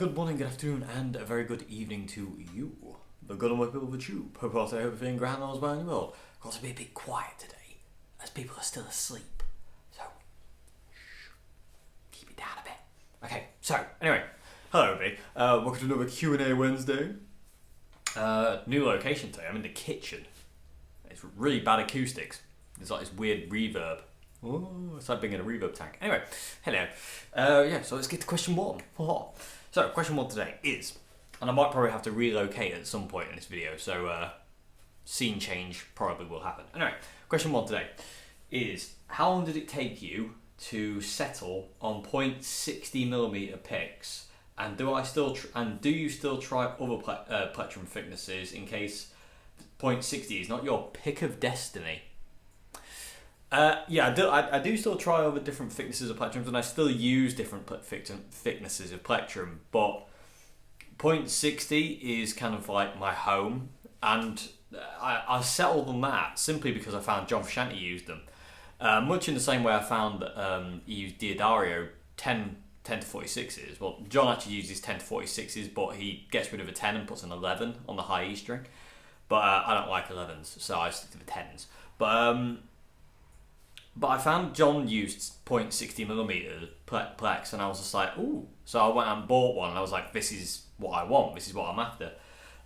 good morning, good afternoon, and a very good evening to you, the good and white people of the tube. Hope you're feeling grand all well in the world. I've got to be a bit quiet today, as people are still asleep. So, keep it down a bit. Okay, so, anyway, hello everybody. Welcome to another Q&A Wednesday. New location today, I'm in the kitchen. It's really bad acoustics. There's like this weird reverb. Oh, it's like being in a reverb tank. Anyway, hello. So let's get to question one. So, question one today is, and I might probably have to relocate at some point in this video, so scene change probably will happen. Anyway, question one today is, how long did it take you to settle on .60mm picks? And do you still try other plectrum thicknesses in case .60 is not your pick of destiny? I do still try over different thicknesses of plectrums, and I still use different thicknesses of plectrum, but .60 is kind of like my home, and I settled on that simply because I found John Frusciante used them. Much in the same way I found that he used Diodario 10 to 46s. Well, John actually uses 10 to 46s, but he gets rid of a 10 and puts an 11 on the high E string. But I don't like 11s, so I stick to the 10s. But I found John used .60mm plex, and I was just like, ooh. So I went and bought one, and I was like, this is what I want. This is what I'm after.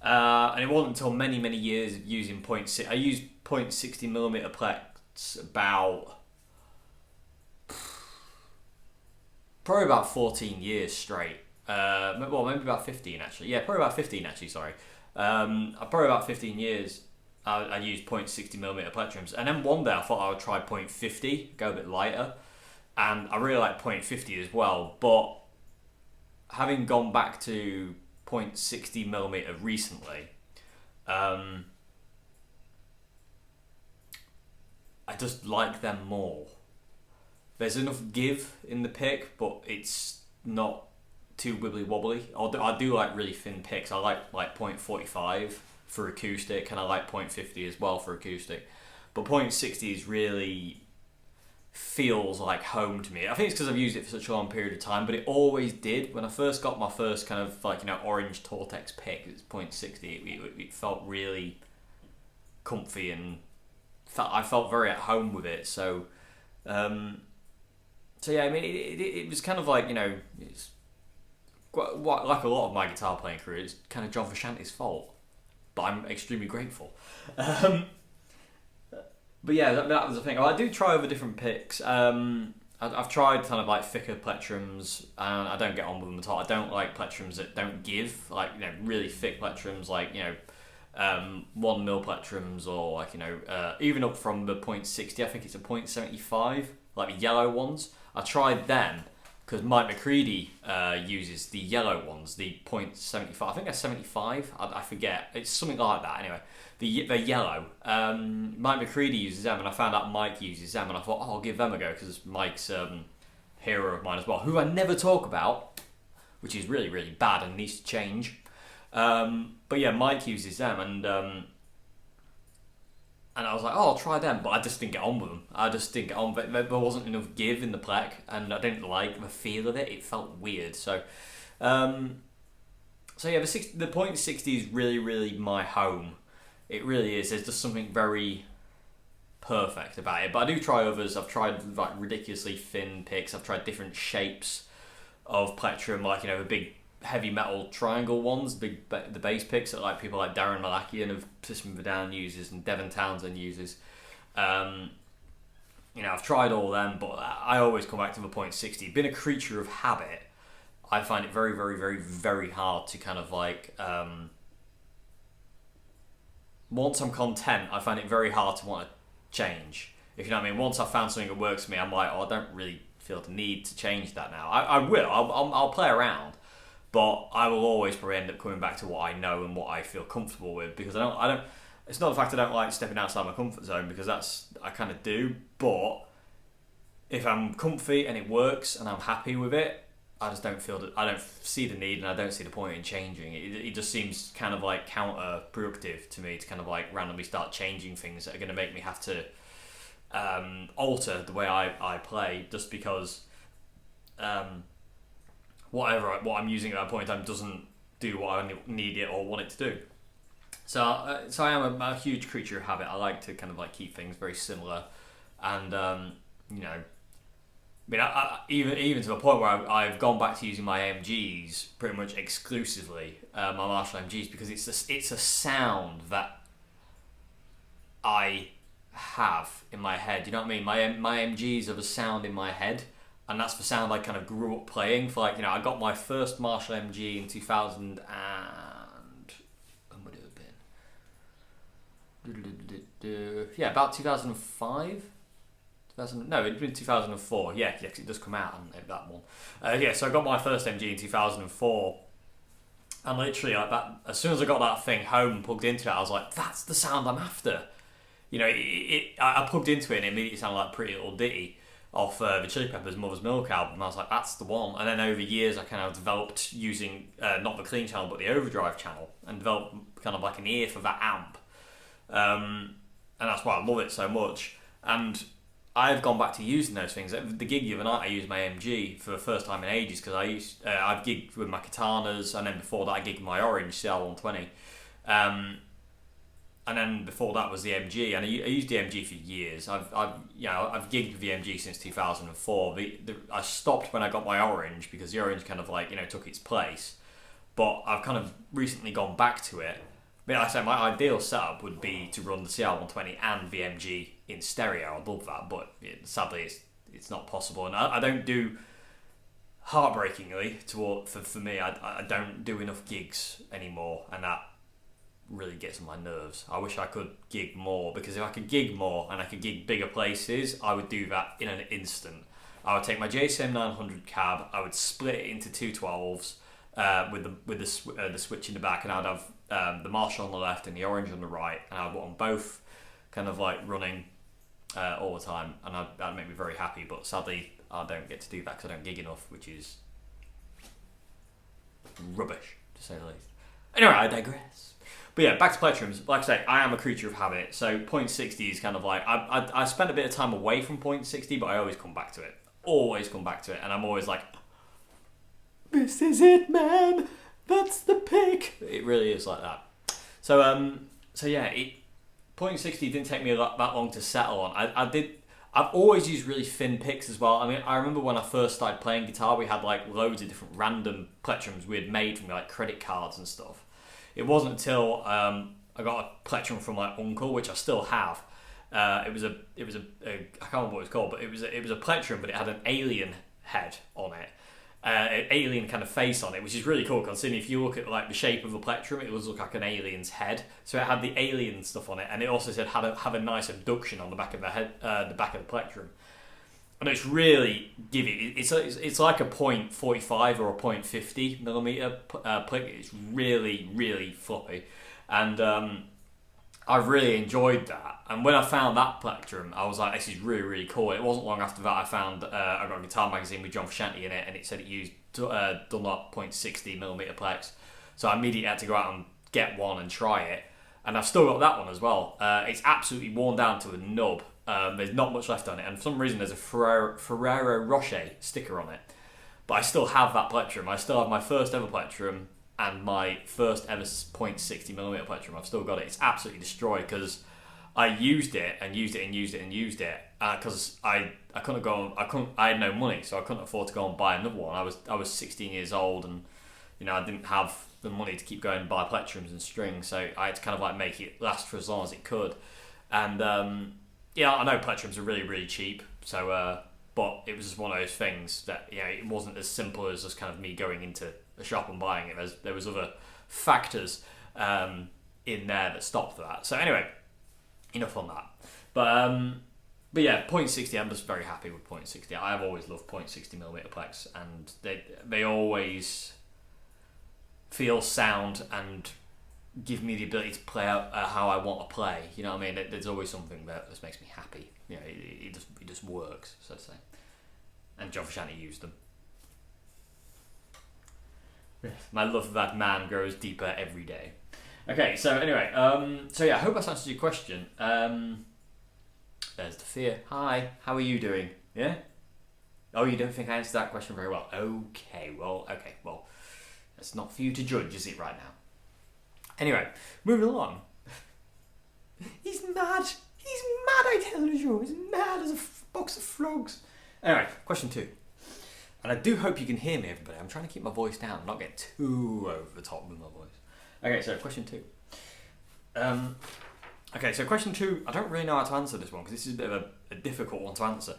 And it wasn't until many, many years of using .60. I used .60mm plex probably about 14 years straight. Well, maybe about 15 actually. Yeah, probably about 15 actually. Sorry. Probably about 15 years. I used .60mm plectrums, and then one day I thought I would try .50, go a bit lighter, and I really like .50 as well. But having gone back to .60mm recently, I just like them more. There's enough give in the pick, but it's not too wibbly wobbly. I do like really thin picks. I like .45 for acoustic, and I like .50 as well for acoustic. But .60 is really feels like home to me. I think it's because I've used it for such a long period of time, but it always did. When I first got my first kind of orange Tortex pick, it's .60. It felt really comfy, and I felt very at home with it. So yeah, I mean, it was kind of like, it's like a lot of my guitar playing career. It's kind of John Frusciante's fault, but I'm extremely grateful. But yeah, that was the thing. I do try over different picks. I've tried kind of like thicker plectrums, and I don't get on with them at all. I don't like plectrums that don't give, really thick plectrums, 1 mil plectrums, or even up from the .60. I think it's a .75, like the yellow ones. I tried them because Mike McCready uses the yellow ones, the .75. I think they're 75. I forget. It's something like that. Anyway, they're yellow. Mike McCready uses them, and I found out Mike uses them, and I thought, I'll give them a go because Mike's hero of mine as well, who I never talk about, which is really, really bad and needs to change. But yeah, Mike uses them, and I was like, I'll try them, but I just didn't get on with them. I just didn't get on. There wasn't enough give in the plec, and I didn't like the feel of it. It felt weird. So yeah, the .60 is really, really my home. It really is. There's just something very perfect about it. But I do try others. I've tried ridiculously thin picks. I've tried different shapes of plectrum, the big heavy metal triangle ones, the bass picks that people like Darren Malakian of System of a Down uses and Devon Townsend uses. I've tried all them, but I always come back to the .60. Being a creature of habit, I find it very, very, very, very hard to kind of once I'm content, I find it very hard to want to change. If you know what I mean. Once I've found something that works for me, I'm like, I don't really feel the need to change that now. I will. I'll play around. But I will always probably end up coming back to what I know and what I feel comfortable with, because I don't. It's not the fact I don't like stepping outside my comfort zone, because I kind of do. But if I'm comfy and it works and I'm happy with it, I just don't feel that. I don't see the need, and I don't see the point in changing it. It just seems kind of counterproductive to me to kind of randomly start changing things that are going to make me have to alter the way I play, just because what I'm using at that point in time doesn't do what I need it or want it to do. So I am a huge creature of habit. I like to kind of like keep things very similar, and you know, I mean, even to the point where I've gone back to using my MGs pretty much exclusively, my Marshall MGs, because it's a sound that I have in my head. You know what I mean? My MGs are the sound in my head, and that's the sound I kind of grew up playing. For like, you know, I got my first Marshall MG in 2000 and when would it have been? Yeah, about 2005. No, it'd been 2004. Yeah, because it does come out on that one. Yeah, so I got my first MG in 2004, and literally like that. As soon as I got that thing home and plugged into it, I was like, "That's the sound I'm after." You know, I plugged into it and it immediately sounded like Pretty Little Ditty off the Chili Peppers' Mother's Milk album. I was like, "That's the one." And then over years, I kind of developed using not the clean channel but the overdrive channel, and developed kind of like an ear for that amp, and that's why I love it so much. And I've gone back to using those things. The gig the other night, I used my MG for the first time in ages because I've gigged with my Katanas, and then before that, I gigged my Orange CL120, and then before that was the MG, and I used the MG for years. I've gigged with the MG since 2004. I stopped when I got my Orange because the Orange kind of like, you know, took its place, but I've kind of recently gone back to it. I mean, like I say, my ideal setup would be to run the CL120 and the MG in stereo. I'd love that, but sadly it's not possible. And I don't do, heartbreakingly, for me, I don't do enough gigs anymore, and that really gets on my nerves. I wish I could gig more, because if I could gig more and I could gig bigger places, I would do that in an instant. I would take my JCM 900 cab, I would split it into two 12s with the switch in the back, and I'd have the Marshall on the left and the Orange on the right, and I'd want them both kind of like running all the time, and that'd make me very happy. But sadly, I don't get to do that because I don't gig enough, which is rubbish, to say the least. Anyway, I digress. But yeah, back to plectrums. Like I say, I am a creature of habit, so point 60 is kind of like, I spent a bit of time away from point 60, but I always come back to it. Always come back to it, and I'm always like, this is it, man! That's the pick! It really is like that. So yeah, point 60 didn't take me that long to settle on. I've always used really thin picks as well. I mean, I remember when I first started playing guitar, we had like loads of different random plectrums we had made from like credit cards and stuff. It wasn't until I got a plectrum from my uncle, which I still have. It was a I can't remember what it was called, but it was a plectrum, but it had an alien head on it, an alien kind of face on it, which is really cool. Considering if you look at like the shape of the plectrum, it does look like an alien's head. So it had the alien stuff on it, and it also said have a nice abduction on the back of the head, the back of the plectrum. And it's really it's like a .45 or a .50 millimeter pick. It's really, really floppy, and I've really enjoyed that. And when I found that plectrum, I was like, this is really, really cool. It wasn't long after that I found I got a guitar magazine with John Frusciante in it, and it said it used Dunlop .60 millimeter plex. So I immediately had to go out and get one and try it, and I've still got that one as well. It's absolutely worn down to a nub. There's not much left on it, and for some reason there's a Ferrero Rocher sticker on it. But I still have that plectrum. I still have my first ever plectrum and my first ever .60mm plectrum. I've still got it. It's absolutely destroyed because I used it because I couldn't go on, I had no money, so I couldn't afford to go and buy another one. I was 16 years old, and you know, I didn't have the money to keep going and buy plectrums and strings, so I had to kind of like make it last for as long as it could. And yeah, I know plectrums are really, really cheap, so but it was just one of those things that, you know, it wasn't as simple as just kind of me going into the shop and buying it. There was other factors in there that stopped that. So anyway, enough on that. But yeah, .60, I'm just very happy with .60. I've always loved .60mm plex, and they always feel sound and give me the ability to play out how I want to play. You know what I mean? There's always something that just makes me happy. You know, it just works, so to say. And John Frusciante used them. My love for that man grows deeper every day. Okay, so anyway, so yeah, I hope that's answered your question. There's the fear. Hi, how are you doing? Yeah? Oh, you don't think I answered that question very well? Okay, well, that's not for you to judge, is it, right now? Anyway, moving along. He's mad. He's mad, I tell you. He's mad as a box of frogs. Anyway, question 2. And I do hope you can hear me, everybody. I'm trying to keep my voice down, not get too over the top with my voice. Okay, so question 2. So question 2, I don't really know how to answer this one because this is a bit of a difficult one to answer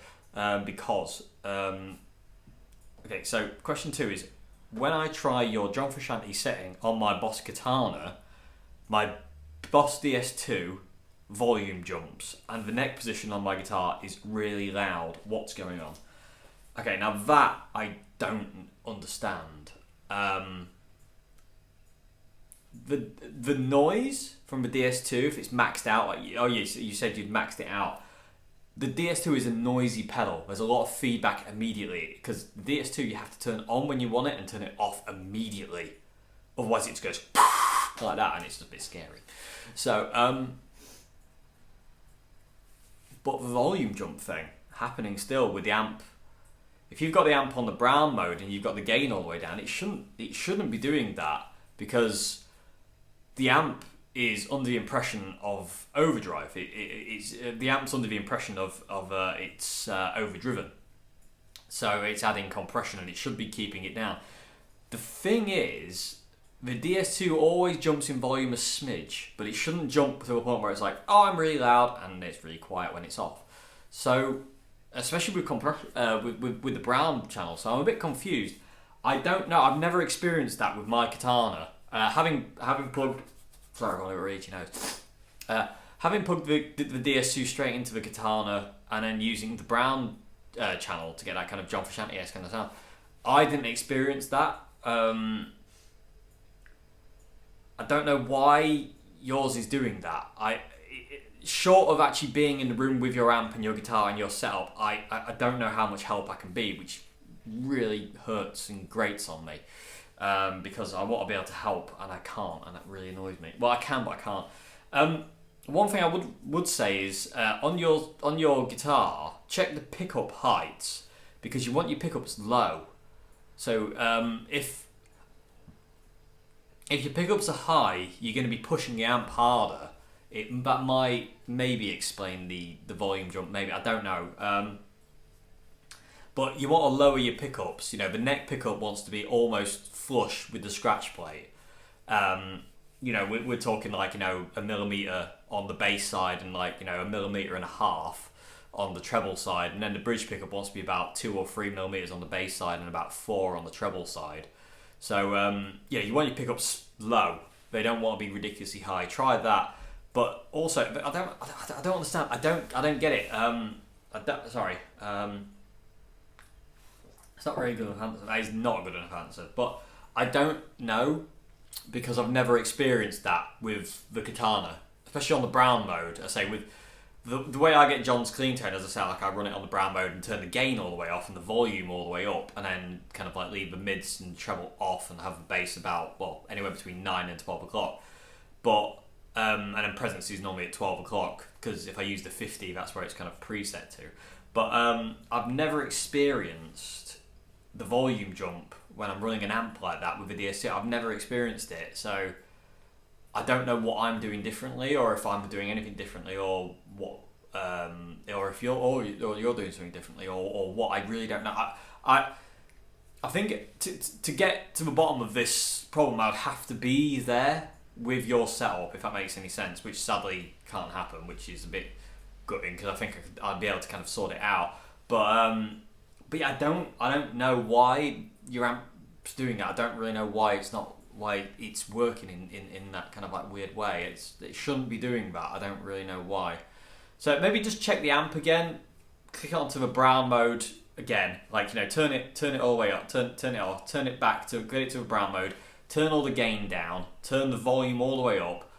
so question 2 is, when I try your John Frusciante setting on my Boss Katana, my Boss DS2 volume jumps and the neck position on my guitar is really loud. What's going on? Okay, now that I don't understand. The noise from the DS2, if it's maxed out, like you said you'd maxed it out. The DS2 is a noisy pedal. There's a lot of feedback immediately because the DS2 you have to turn on when you want it and turn it off immediately. Otherwise it just goes like that and it's just a bit scary. So, but the volume jump thing happening still with the amp. If you've got the amp on the brown mode and you've got the gain all the way down, it shouldn't be doing that because the amp is under the impression of overdrive. The amp's under the impression of it's overdriven. So it's adding compression and it should be keeping it down. The thing is, the DS2 always jumps in volume a smidge, but it shouldn't jump to a point where it's like, oh, I'm really loud, and it's really quiet when it's off. So, especially with with the brown channel, so I'm a bit confused. I don't know. I've never experienced that with my Katana. Having plugged, sorry, I'm really itchy nose. Having plugged the DS2 straight into the Katana and then using the brown channel to get that kind of John Frusciante-esque kind of sound, I didn't experience that. I don't know why yours is doing that. Short of actually being in the room with your amp and your guitar and your setup, I don't know how much help I can be, which really hurts and grates on me because I want to be able to help and I can't, and that really annoys me. Well, I can, but I can't. One thing I would say is on your guitar, check the pickup heights because you want your pickups low. So if your pickups are high, you're going to be pushing the amp harder. That might maybe explain the volume jump. Maybe, I don't know. But you want to lower your pickups. You know, the neck pickup wants to be almost flush with the scratch plate. You know, we're talking like, you know, 1 millimeter on the bass side and like, you know, 1.5 millimeters on the treble side, and then the bridge pickup wants to be about 2 or 3 millimeters on the bass side and about 4 on the treble side. So yeah, you want your pickups low. They don't want to be ridiculously high. Try that. But also, I don't understand. I don't get it. Sorry. It's not very good enough answer. That is not a good enough answer. But I don't know because I've never experienced that with the Katana, especially on the brown mode. I say with the way I get John's clean tone, as I say, like I run it on the brown mode and turn the gain all the way off and the volume all the way up, and then kind of like leave the mids and treble off and have the bass about, well, anywhere between 9 and 12 o'clock. But and then presence is normally at 12 o'clock because if I use the 50, that's where it's kind of preset to. But I've never experienced the volume jump when I'm running an amp like that with a DSC. I've never experienced it, so I don't know what I'm doing differently, or if I'm doing anything differently, or what, or if you're doing something differently, or what. I really don't know. I think to get to the bottom of this problem, I'd have to be there with your setup, if that makes any sense, which sadly can't happen, which is a bit gutting because I think I'd be able to kind of sort it out. But yeah, I don't know why your amp's doing that. I don't really know why it's working in that kind of like weird way. It shouldn't be doing that. I don't really know why. So maybe just check the amp again, click onto the brown mode again, like, you know, turn it all the way up, turn it off, turn it back to get it to a brown mode, turn all the gain down, turn the volume all the way up,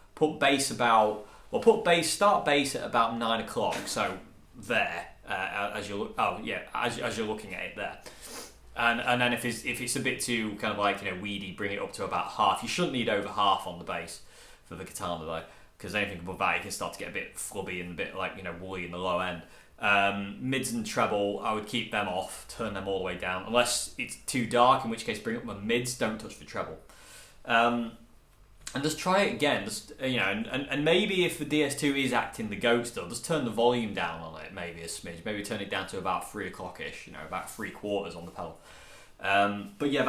start bass at about 9 o'clock, so there, as you're looking at it there. And then if it's a bit too kind of like, you know, weedy, bring it up to about half. You shouldn't need over half on the bass for the Katana though. because anything above that, it can start to get a bit flubby and a bit like, woolly in the low end. Mids and treble, I would keep them off, turn them all the way down, unless it's too dark, in which case bring up my mids, don't touch the treble. And just try it again, and maybe if the DS2 is acting the goat still, just turn the volume down on it, maybe a smidge, maybe turn it down to about 3 o'clock-ish, about 3/4 on the pedal. But yeah,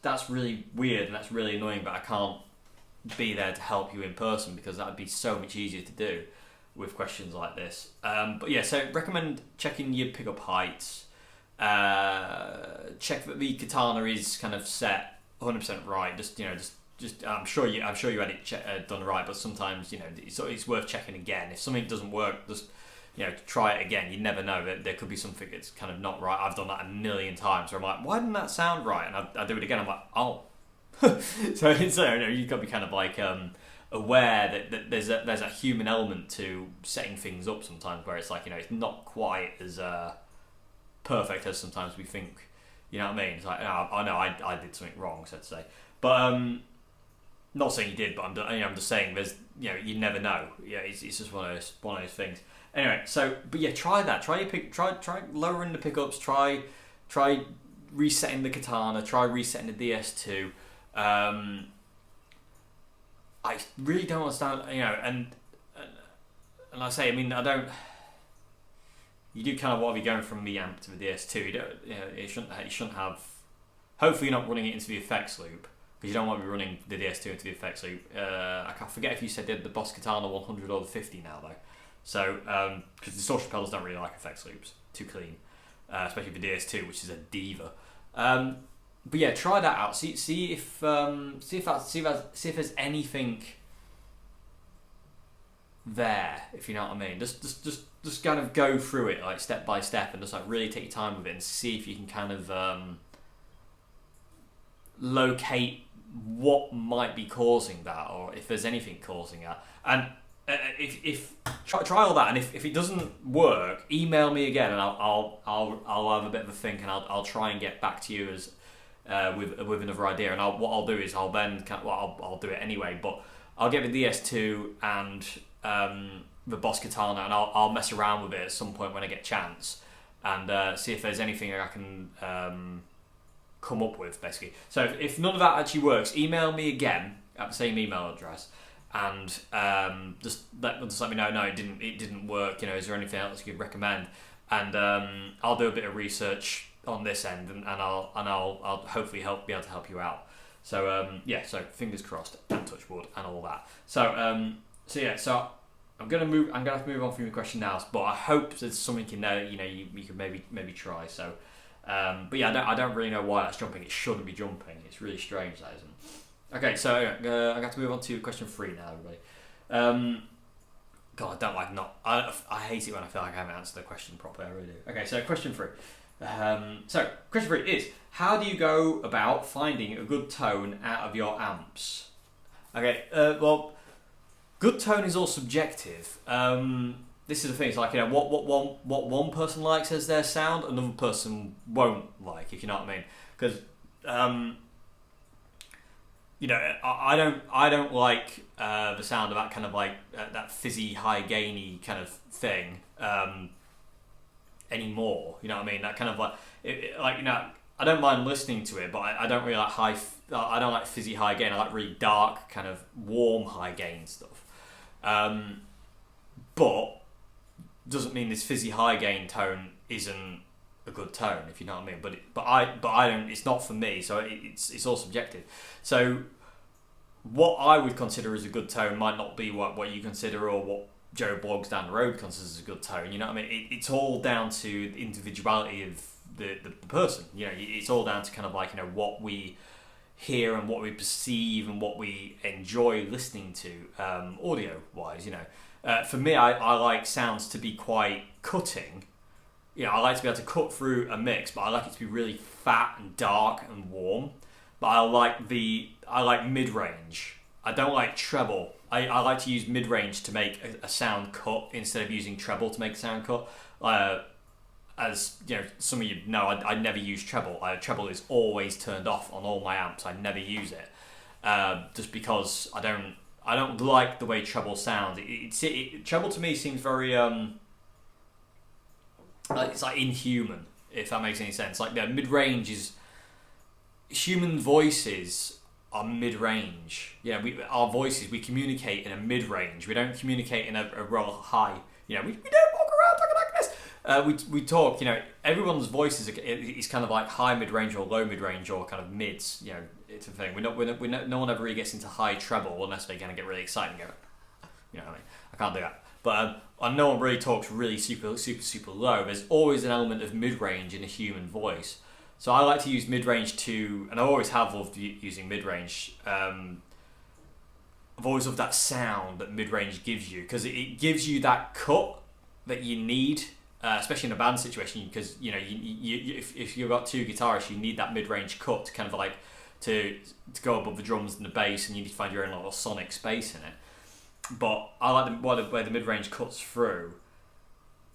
that's really weird and that's really annoying, but I can't be there to help you in person because that would be so much easier to do with questions like this. But yeah, so recommend checking your pickup heights, check that the katana is kind of set 100% right, just I'm sure you had it done right, but sometimes it's worth checking again. If something doesn't work, just try it again. You never know, that there could be something that's kind of not right. I've done that a million times where I'm like, why didn't that sound right? And I do it again, I'm like, oh. So you've got to be kind of like aware that there's a human element to setting things up sometimes, where it's like it's not quite as perfect as sometimes we think. You know what I mean? It's like, I know I did something wrong, so to say, but not saying you did, but I'm just saying there's you never know. Yeah, it's just one of those things. Anyway, so but yeah, try that. Try lowering the pickups. Try resetting the katana. Try resetting the DS2. I really don't understand. And I say, I don't. You do kind of want to be going from the amp to the DS2. You don't. You shouldn't have. Hopefully, you're not running it into the effects loop, because you don't want to be running the DS2 into the effects loop. I can't forget if you said the Boss Katana 100 or the 50 now though. So because distortion pedals don't really like effects loops, too clean, especially the DS2, which is a diva. But yeah, try that out. See if there's anything there, if you know what I mean. Just kind of go through it like step by step, and just like really take your time with it, and see if you can kind of locate what might be causing that, or if there's anything causing that. And if try all that, and if it doesn't work, email me again, and I'll have a bit of a think, and I'll try and get back to you as with another idea. And what I'll do is I'll do it anyway, but I'll get the DS2 and the Boss Katana, and I'll mess around with it at some point when I get a chance, and see if there's anything I can come up with, basically. So if none of that actually works, email me again at the same email address, and just let me know. No, it didn't work. Is there anything else you could recommend? And I'll do a bit of research on this end, and I'll hopefully be able to help you out. So so fingers crossed and touch wood and all that. So I'm gonna have to move on from your question now, but I hope there's something in there you could maybe try. So but yeah, I don't really know why that's jumping. It shouldn't be jumping. It's really strange, that isn't. Okay, so I got to move on to question 3 now, everybody. God, I don't like not. I hate it when I feel like I haven't answered the question properly. I really do. Okay, so question 3. So question 3 is: how do you go about finding a good tone out of your amps? Okay, well, good tone is all subjective. This is the thing. It's like what one person likes as their sound, another person won't like. If you know what I mean, because I don't like the sound of that kind of like that fizzy, high gainy kind of thing anymore. You know what I mean? That kind of I don't mind listening to it, but I don't really like I don't like fizzy high gain. I like really dark, kind of warm high gain stuff. But doesn't mean this fizzy high gain tone isn't a good tone, if you know what I mean. But I don't. It's not for me, so it's all subjective. So what I would consider as a good tone might not be what you consider, or what Joe Bloggs down the road considers a good tone. You know what I mean? It's all down to the individuality of the person. It's all down to kind of like what we hear and what we perceive and what we enjoy listening to, audio wise. For me, I like sounds to be quite cutting. I like to be able to cut through a mix, but I like it to be really fat and dark and warm. But I like mid-range. I don't like treble. I like to use mid-range to make a sound cut instead of using treble to make a sound cut. As some of you know, I never use treble. Treble is always turned off on all my amps. I never use it, just because I don't I don't like the way treble sounds. Treble to me seems very it's like inhuman, if that makes any sense. Like mid range is human voices are mid range. Our voices, we communicate in a mid range. We don't communicate in a real high. We don't walk around talking like this. We talk. Everyone's voice is kind of like high mid range or low mid range or kind of mids. It's a thing. No one ever really gets into high treble unless they're going to get really excited and go. What I mean? I can't do that. But no one really talks really super low. There's always an element of mid range in a human voice. So I like to use mid range and I always have loved using mid range. I've always loved that sound that mid range gives you because it gives you that cut that you need. Especially in a band situation, because if you've got two guitarists, you need that mid-range cut to kind of like to go above the drums and the bass, and you need to find your own little sonic space in it. But I like the way the mid-range cuts through,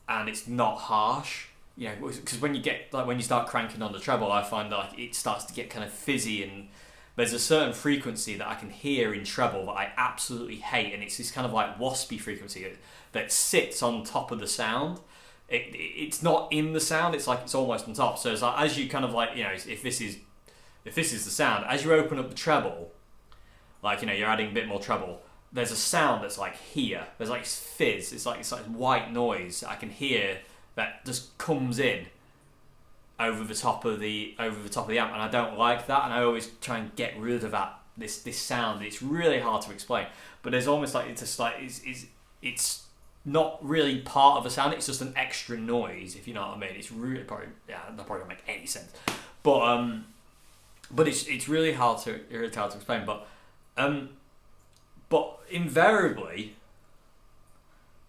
and it's not harsh. Because when you start cranking on the treble, I find that like it starts to get kind of fizzy, and there's a certain frequency that I can hear in treble that I absolutely hate, and it's this kind of like waspy frequency that sits on top of the sound. It's not in the sound. It's like it's almost on top. So it's like as you kind of like if this is the sound, as you open up the treble, like you're adding a bit more treble. There's a sound that's like here. There's like fizz. It's like white noise I can hear that just comes in over the top of the amp, and I don't like that. And I always try and get rid of that this sound. It's really hard to explain, but there's almost like it's not really part of the sound. It's just an extra noise, if you know what I mean. It's really that probably don't make any sense, but it's really hard to explain. But invariably,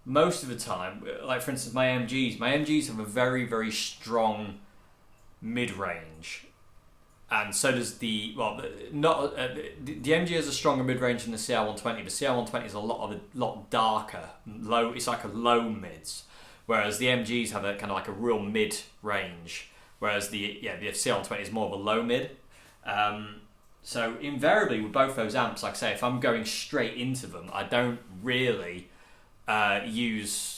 most of the time, like for instance, my MGs have a very very strong mid range. And so does the MG has a stronger mid range than the CR120. The CR120 is a lot darker, low. It's like a low mids, whereas the MGs have a kind of like a real mid range. Whereas the CR120 is more of a low mid. So invariably with both those amps, like I say, if I'm going straight into them, I don't really use.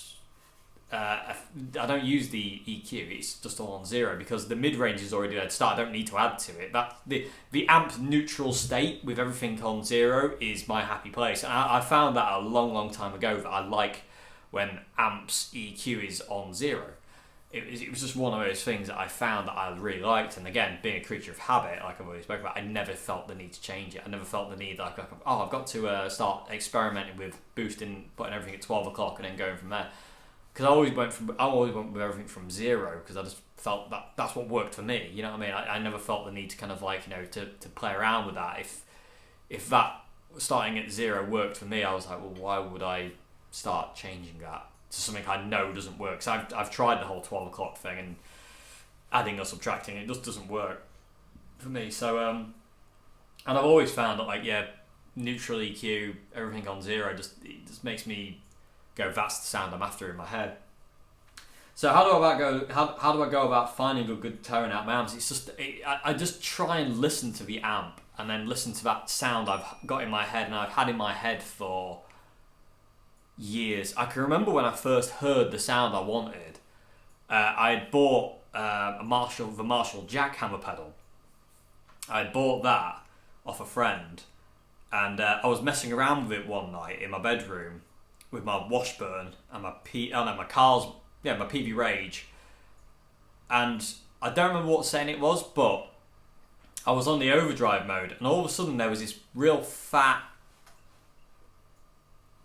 I don't use the EQ. It's just all on 0 because the mid range is already at start. I don't need to add to it. That the amp neutral state with everything on 0 is my happy place. And I found that a long time ago that I like when amps EQ is on 0. It was just one of those things that I found that I really liked. And again, being a creature of habit, like I've always spoken about, I never felt the need to change it. I never felt the need I've got to start experimenting with putting everything at 12 o'clock and then going from there. Because I always went with everything from 0 because I just felt that that's what worked for me. You know what I mean? I never felt the need to kind of like to play around with that. If that starting at 0 worked for me, I was like, well, why would I start changing that to something I know doesn't work? So I've tried the whole 12 o'clock thing and adding or subtracting, it just doesn't work for me. So and I've always found that like neutral EQ, everything on 0 just makes me go, that's the sound I'm after in my head. So how do I go about finding a good tone out my amps? It's just I just try and listen to the amp and then listen to that sound I've got in my head and I've had in my head for years. I can remember when I first heard the sound I wanted. I had bought the Marshall jackhammer pedal. I had bought that off a friend, and I was messing around with it one night in my bedroom with my Washburn and my PV Rage, and I don't remember what setting it was, but I was on the overdrive mode, and all of a sudden there was this real fat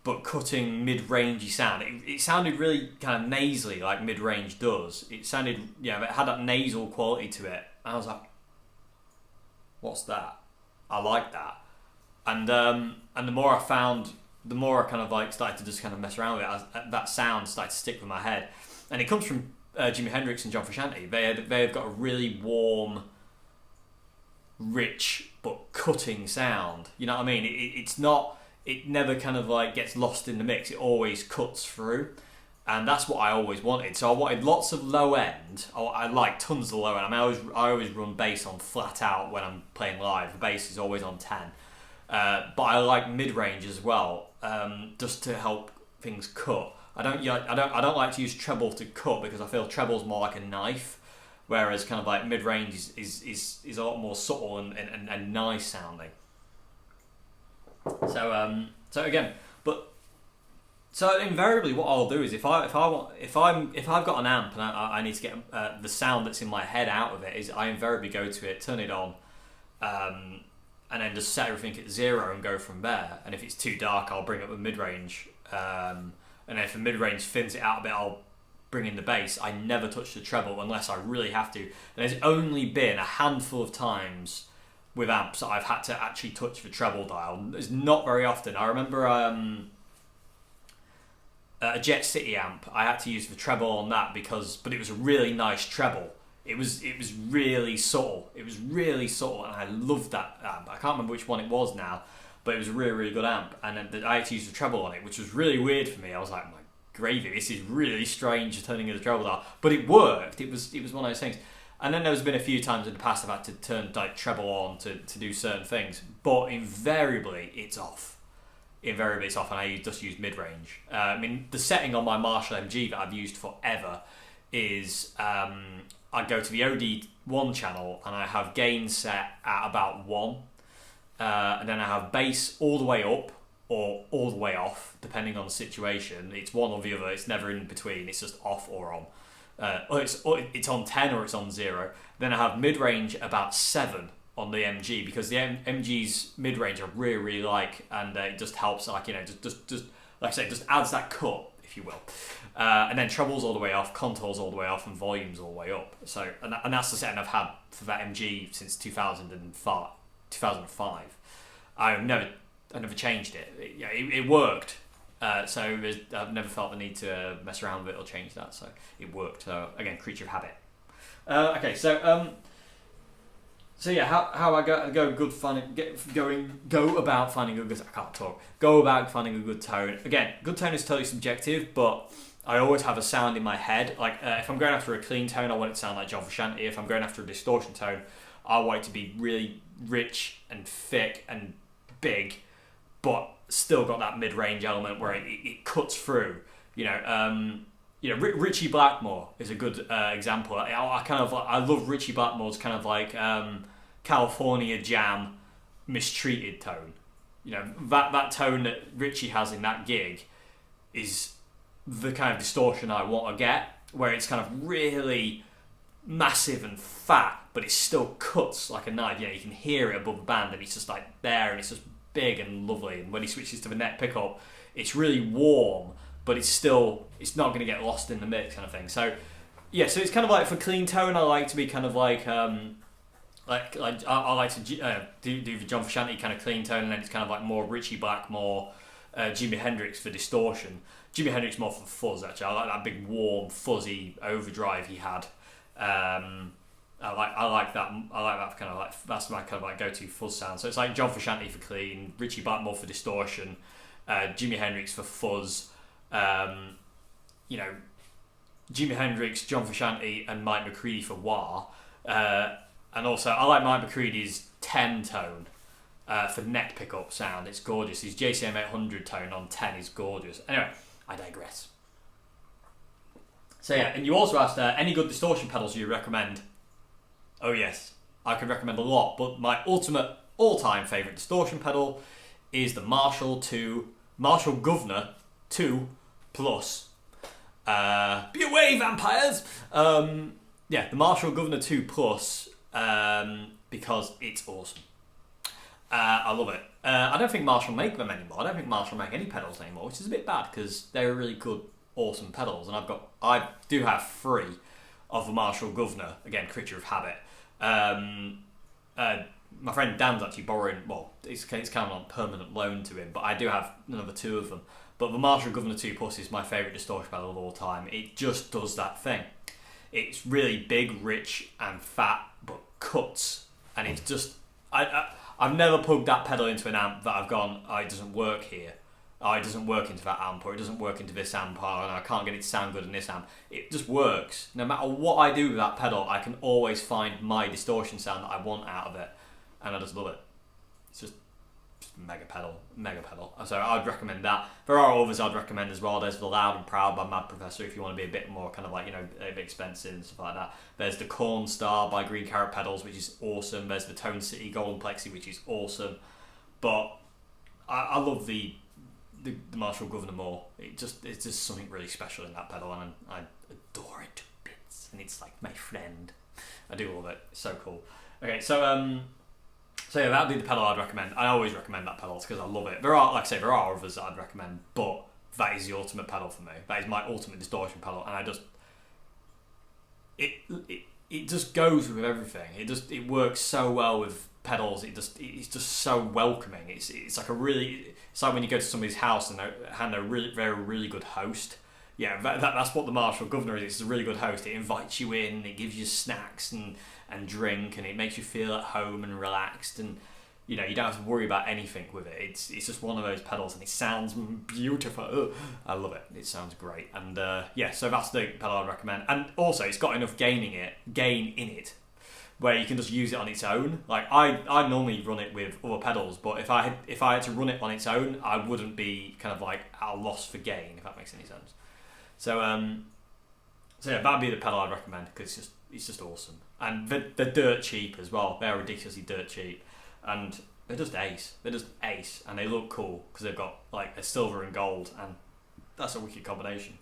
but cutting mid-rangey sound. It sounded really kind of nasally, like mid-range does. It sounded, it had that nasal quality to it. And I was like, what's that? I like that. And the more I found, the more I kind of like started to just kind of mess around with it. That sound started to stick with my head. And it comes from Jimi Hendrix and John Frusciante. They've got a really warm, rich, but cutting sound. You know what I mean? It's not... It never kind of like gets lost in the mix. It always cuts through, and that's what I always wanted. So I wanted lots of low end. I like tons of low end. I mean, I always run bass on flat out when I'm playing live. The bass is always on 10, But I like mid-range as well, just to help things cut. I don't like to use treble to cut because I feel treble's more like a knife, whereas kind of like mid-range is a lot more subtle and nice sounding. So again, so invariably what I'll do is if I've got an amp and I need to get the sound that's in my head out of it, is I invariably go to it, turn it on, and then just set everything at 0 and go from there. And if it's too dark, I'll bring up the mid-range, and then if the mid-range thins it out a bit, I'll bring in the bass. I never touch the treble unless I really have to. And there's only been a handful of times with amps that I've had to actually touch the treble dial. It's not very often. I remember a Jet City amp, I had to use the treble on that but it was a really nice treble. It was really subtle. It was really subtle, and I loved that amp. I can't remember which one it was now, but it was a really, really good amp. And then I had to use the treble on it, which was really weird for me. I was like, my gravy, this is really strange turning of the treble dial. But it worked. It was one of those things. And then there's been a few times in the past I've had to turn like treble on to do certain things, but invariably it's off. Invariably it's off, and I just use mid-range. I mean, the setting on my Marshall MG that I've used forever is I go to the OD1 channel and I have gain set at about 1, and then I have bass all the way up or all the way off, depending on the situation. It's one or the other. It's never in between. It's just off or on. Or it's on 10 or it's on 0. Then I have mid-range about 7 on the MG, because the MG's mid-range I really, really like, and it just helps, like, you know, just like I say, just adds that cut, if you will. And then treble's all the way off, contours all the way off, and volume's all the way up. So, and that's the setting I've had for that MG since 2005. I've never changed it. It worked. So I've never felt the need to mess around with it or change that. So it worked. So again, creature of habit. Okay, so yeah, how I go about finding a good. I can't talk. Go about finding a good tone. Again, good tone is totally subjective, but I always have a sound in my head. Like if I'm going after a clean tone, I want it to sound like John Frusciante. If I'm going after a distortion tone, I want it to be really rich and thick and big, but still got that mid-range element where it cuts through. Richie Blackmore is a good example. I love Richie Blackmore's kind of like California Jam mistreated tone. You know, that tone that Richie has in that gig is the kind of distortion I want to get, where it's kind of really massive and fat, but it still cuts like a knife. You know, you can hear it above the band, and it's just like there, and it's just big and lovely. And when he switches to the neck pickup, it's really warm, but it's not going to get lost in the mix, kind of thing. So yeah, so it's kind of like for clean tone, I like to be kind of like I like to do the John Frusciante kind of clean tone, and then it's kind of like more Richie Blackmore, Jimi Hendrix for distortion. Jimi Hendrix more for fuzz, actually. I like that big warm fuzzy overdrive he had. I like that. I like that kind of like, that's my kind of like go-to fuzz sound. So it's like John Frusciante for clean, Richie Blackmore for distortion, Jimi Hendrix for fuzz. Jimi Hendrix, John Frusciante, and Mike McCready for wah. And also, I like Mike McCready's 10 tone for neck pickup sound. It's gorgeous. His JCM 800 tone on 10 is gorgeous. Anyway, I digress. So yeah, and you also asked any good distortion pedals you recommend. Oh yes, I could recommend a lot, but my ultimate all-time favourite distortion pedal is the Marshall Governor 2 Plus. Be away, vampires! The Marshall Governor 2 Plus, because it's awesome. I love it. I don't think Marshall make them anymore. I don't think Marshall make any pedals anymore, which is a bit bad because they're really good, awesome pedals. And I do have 3 of the Marshall Governor. Again, creature of habit. My friend Dan's actually borrowing. Well, it's kind of on permanent loan to him, but I do have another 2 of them. But the Marshall Governor 2 Plus is my favourite distortion pedal of all time. It just does that thing. It's really big, rich, and fat, but cuts. And it's just... I've never plugged that pedal into an amp that I've gone, it doesn't work here. It doesn't work into that amp, or it doesn't work into this amp, or I can't get it to sound good in this amp. It just works. No matter what I do with that pedal, I can always find my distortion sound that I want out of it. And I just love it. It's just mega pedal. So I'd recommend that. There are others I'd recommend as well. There's the Loud and Proud by Mad Professor if you want to be a bit more kind of like, a bit expensive and stuff like that. There's the Corn Star by Green Carrot Pedals, which is awesome. There's the Tone City Golden Plexi, which is awesome. But I love the Marshall Governor more. It's just something really special in that pedal, and I adore it to bits. And it's like my friend. I do love it. It's so cool. Okay, so yeah, that'd be the pedal I'd recommend. I always recommend that pedal because I love it. There are, like I say, there are others that I'd recommend, but that is the ultimate pedal for me. That is my ultimate distortion pedal, and it just goes with everything. It works so well with pedals. It's just so welcoming. It's like it's like when you go to somebody's house and they're really good host. Yeah, that's what the Marshall Governor is. It's a really good host. It invites you in, it gives you snacks and drink, and it makes you feel at home and relaxed, and you don't have to worry about anything with it. It's just one of those pedals, and it sounds beautiful. Ugh, I love it. It sounds great, and so that's the pedal I'd recommend. And also, it's got enough gain in it, where you can just use it on its own. Like I normally run it with other pedals, but if I had to run it on its own, I wouldn't be kind of like at a loss for gain, if that makes any sense. So yeah, that'd be the pedal I'd recommend because it's just awesome, and they're dirt cheap as well. They're ridiculously dirt cheap, and they're just ace. And they look cool because they've got like a silver and gold, and that's a wicked combination.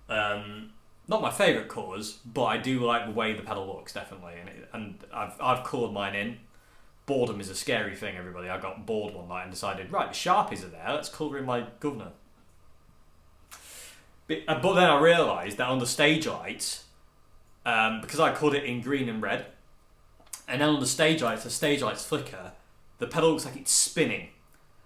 Not my favourite colours, but I do like the way the pedal looks, definitely. And I've coloured mine in. Boredom is a scary thing, everybody. I got bored one night and decided, right, the Sharpies are there. Let's colour in my Governor. But then I realised that on the stage lights, because I coloured it in green and red, and then on the stage lights flicker, the pedal looks like it's spinning,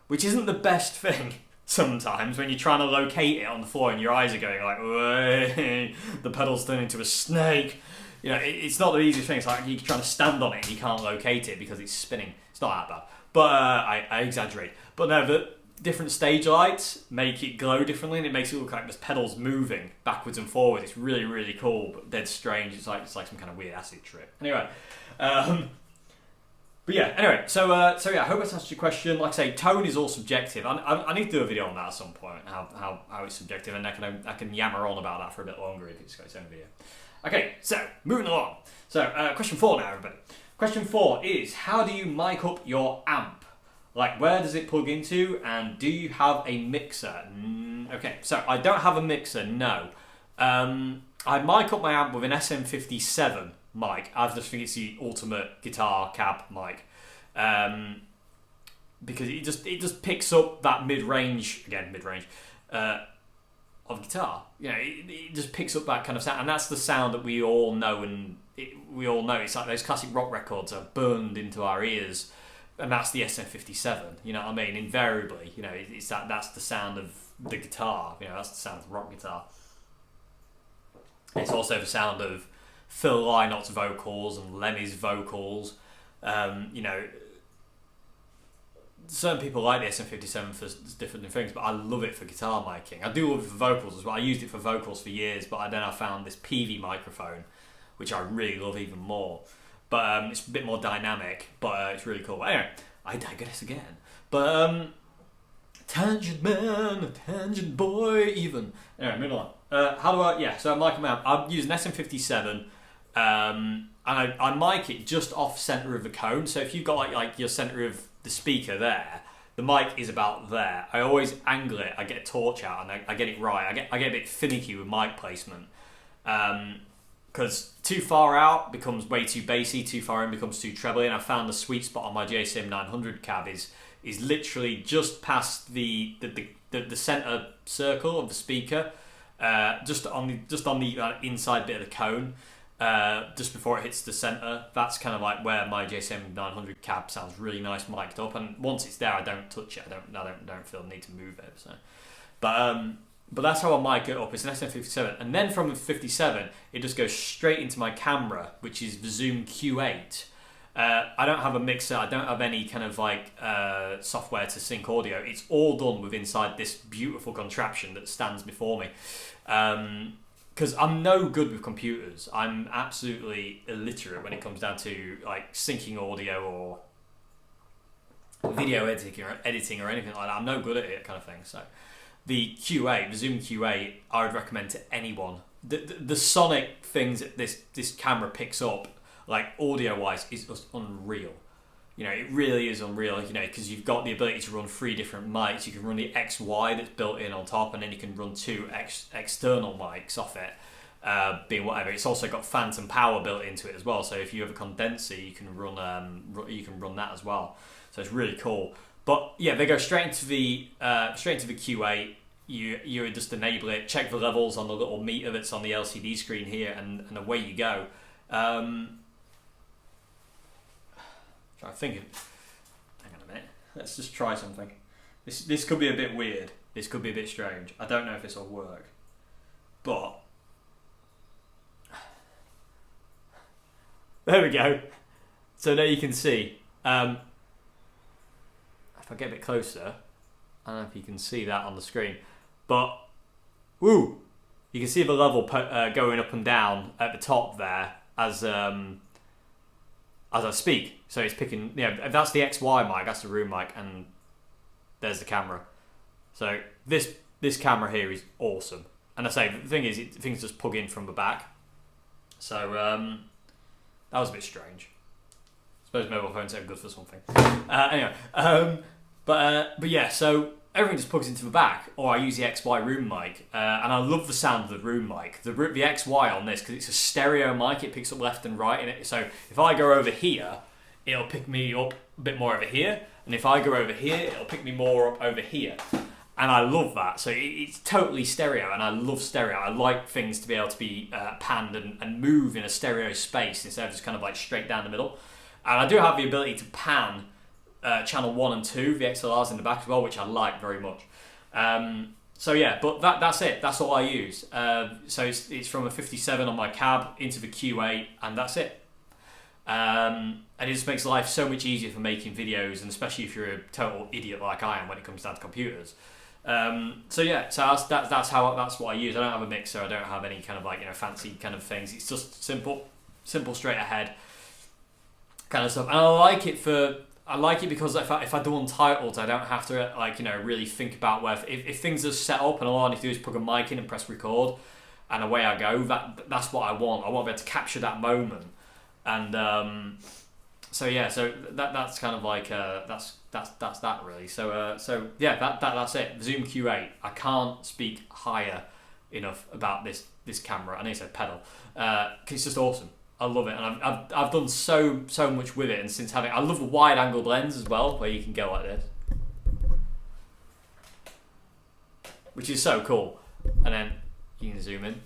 which isn't the best thing sometimes when you're trying to locate it on the floor and your eyes are going like, "Way," the pedal's turned into a snake. It's not the easiest thing. It's like you're trying to stand on it and you can't locate it because it's spinning. It's not that bad. But I exaggerate. But no, the different stage lights make it glow differently, and it makes it look like this pedal's moving backwards and forwards. It's really, really cool, but dead strange. It's like some kind of weird acid trip. Anyway, but yeah. Anyway, so yeah. I hope that's answered your question. Like I say, tone is all subjective. I need to do a video on that at some point. How it's subjective, and I can yammer on about that for a bit longer if it's got its own video. Okay, so moving along. So question 4 now, everybody. Question 4 is: how do you mic up your amp? Like, where does it plug into, and do you have a mixer? Okay, so I don't have a mixer, no. I mic up my amp with an SM57 mic. I just think it's the ultimate guitar cab mic. Because it just picks up that mid-range of guitar. It just picks up that kind of sound, and that's the sound that we all know, and we all know. It's like those classic rock records are burned into our ears. And that's the SM57, you know what I mean? Invariably, it's that's the sound of the guitar, that's the sound of rock guitar. It's also the sound of Phil Lynot's vocals and Lemmy's vocals. Certain people like the SM57 for different things, but I love it for guitar miking. I do love it for vocals as well. I used it for vocals for years, but then I found this PV microphone, which I really love even more. But it's a bit more dynamic, but it's really cool. Anyway, I digress again. But tangent man, tangent boy, even. Anyway, moving on. How do I? Yeah, so I'm micing my amp. I'm using SM57, and I mic it just off center of the cone. So if you've got like your center of the speaker there, the mic is about there. I always angle it. I get a torch out and I get it right. I get a bit finicky with mic placement. Because too far out becomes way too bassy, too far in becomes too trebly, and I found the sweet spot on my JCM 900 cab is literally just past the center circle of the speaker, just on the inside bit of the cone, just before it hits the center. That's kind of like where my JCM 900 cab sounds really nice mic'd up, and once it's there, I don't touch it. I don't feel the need to move it. So, but that's how I mic it up. It's an SM57, and then from the 57, it just goes straight into my camera, which is the Zoom Q8. I don't have a mixer. I don't have any kind of like software to sync audio. It's all done with inside this beautiful contraption that stands before me. Because I'm no good with computers. I'm absolutely illiterate when it comes down to like syncing audio or video editing or anything like that. I'm no good at it, kind of thing. So the QA, the Zoom QA, I would recommend to anyone. The sonic things that this camera picks up, like audio wise, is just unreal. You know, it really is unreal. You know, because you've got the ability to run 3 different mics. You can run the XY that's built in on top, and then you can run 2 external mics off it. Being whatever, it's also got phantom power built into it as well. So if you have a condenser, you can run that as well. So it's really cool. But yeah, they go straight into the QA. You just enable it, check the levels on the little meter that's on the LCD screen here, and away you go. I'm thinking. Hang on a minute. Let's just try something. This could be a bit weird. This could be a bit strange. I don't know if this will work, but there we go. So there you can see. If I get a bit closer, I don't know if you can see that on the screen, but woo, you can see the level going up and down at the top there as I speak. So it's picking. Yeah, that's the XY mic, that's the room mic, and there's the camera. So this camera here is awesome. And I say the thing is, things just plug in from the back. So that was a bit strange. I suppose mobile phones are good for something. Anyway, but yeah, so everything just plugs into the back, or I use the XY room mic, and I love the sound of the room mic. The XY on this, because it's a stereo mic, it picks up left and right in it. So if I go over here, it'll pick me up a bit more over here, and if I go over here, it'll pick me more up over here. And I love that. So it's totally stereo, and I love stereo. I like things to be able to be panned and move in a stereo space instead of just kind of like straight down the middle. And I do have the ability to pan channel 1 and 2, the XLRs in the back as well, which I like very much. So yeah, but that's it. That's all I use. So it's from a 57 on my cab into the Q8, and that's it. And it just makes life so much easier for making videos, and especially if you're a total idiot like I am when it comes down to computers. So yeah, so that's what I use. I don't have a mixer. I don't have any kind of like, you know, fancy kind of things. It's just simple, straight ahead kind of stuff. And I like it because if I do Untitled, I don't have to, like, you know, really think about where if things are set up and all I need to do is plug a mic in and press record, and away I go. That's what I want. I want to be able to capture that moment. And so yeah, so that's kind of like that's that really. So yeah, that's it. Zoom Q8. I can't speak higher enough about this camera. I need to say pedal. 'Cause it's just awesome. I love it, and I've done so much with it. And since I love the wide angled lens as well, where you can go like this, which is so cool. And then you can zoom in,